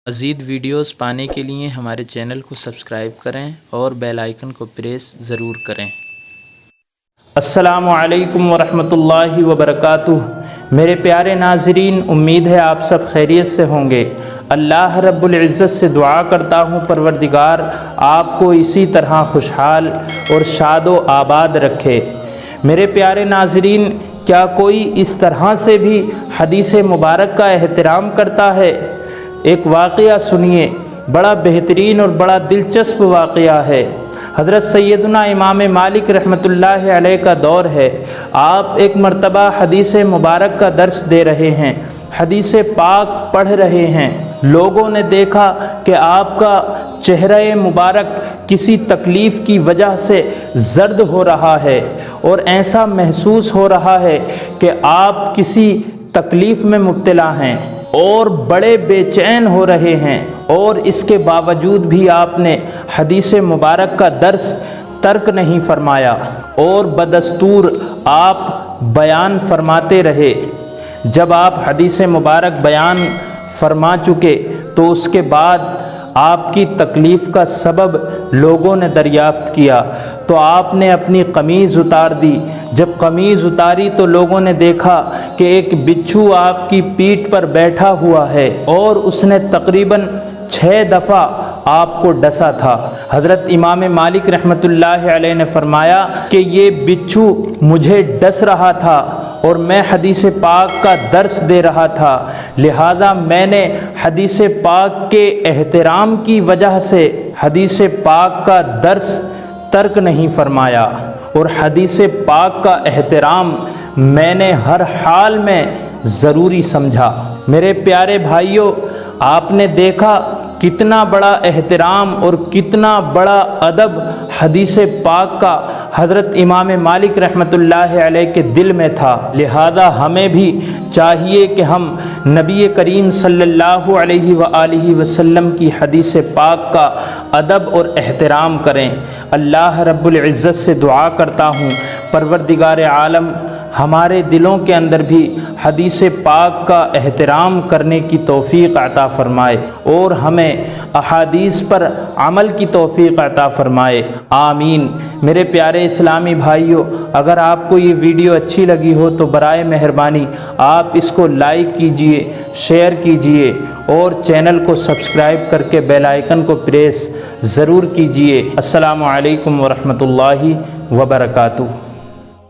مزید ویڈیوز پانے کے لیے ہمارے چینل کو سبسکرائب کریں اور بیل آئیکن کو پریس ضرور کریں۔ السلام علیکم ورحمۃ اللہ وبرکاتہ۔ میرے پیارے ناظرین، امید ہے آپ سب خیریت سے ہوں گے۔ اللہ رب العزت سے دعا کرتا ہوں پروردگار آپ کو اسی طرح خوشحال اور شاد و آباد رکھے۔ میرے پیارے ناظرین، کیا کوئی اس طرح سے بھی حدیث مبارک کا احترام کرتا ہے؟ ایک واقعہ سنیے، بڑا بہترین اور بڑا دلچسپ واقعہ ہے۔ حضرت سیدنا امام مالک رحمۃ اللہ علیہ کا دور ہے۔ آپ ایک مرتبہ حدیث مبارک کا درس دے رہے ہیں، حدیث پاک پڑھ رہے ہیں۔ لوگوں نے دیکھا کہ آپ کا چہرہ مبارک کسی تکلیف کی وجہ سے زرد ہو رہا ہے اور ایسا محسوس ہو رہا ہے کہ آپ کسی تکلیف میں مبتلا ہیں اور بڑے بے چین ہو رہے ہیں، اور اس کے باوجود بھی آپ نے حدیث مبارک کا درس ترک نہیں فرمایا اور بدستور آپ بیان فرماتے رہے۔ جب آپ حدیث مبارک بیان فرما چکے تو اس کے بعد آپ کی تکلیف کا سبب لوگوں نے دریافت کیا تو آپ نے اپنی قمیض اتار دی۔ جب قمیض اتاری تو لوگوں نے دیکھا کہ ایک بچھو آپ کی پیٹھ پر بیٹھا ہوا ہے اور اس نے تقریباً 6 دفعہ آپ کو ڈسا تھا۔ حضرت امام مالک رحمۃ اللہ علیہ نے فرمایا کہ یہ بچھو مجھے ڈس رہا تھا اور میں حدیث پاک کا درس دے رہا تھا، لہذا میں نے حدیث پاک کے احترام کی وجہ سے حدیث پاک کا درس ترک نہیں فرمایا، اور حدیث پاک کا احترام میں نے ہر حال میں ضروری سمجھا۔ میرے پیارے بھائیوں، آپ نے دیکھا کتنا بڑا احترام اور کتنا بڑا ادب حدیث پاک کا حضرت امام مالک رحمۃ اللہ علیہ کے دل میں تھا، لہذا ہمیں بھی چاہیے کہ ہم نبی کریم صلی اللہ علیہ وآلہ وسلم کی حدیث پاک کا ادب اور احترام کریں۔ اللہ رب العزت سے دعا کرتا ہوں پروردگار عالم ہمارے دلوں کے اندر بھی حدیث پاک کا احترام کرنے کی توفیق عطا فرمائے اور ہمیں احادیث پر عمل کی توفیق عطا فرمائے، آمین۔ میرے پیارے اسلامی بھائیوں، اگر آپ کو یہ ویڈیو اچھی لگی ہو تو برائے مہربانی آپ اس کو لائک کیجئے، شیئر کیجئے اور چینل کو سبسکرائب کر کے بیل آئیکن کو پریس ضرور کیجئے۔ السلام علیکم ورحمۃ اللہ وبرکاتہ۔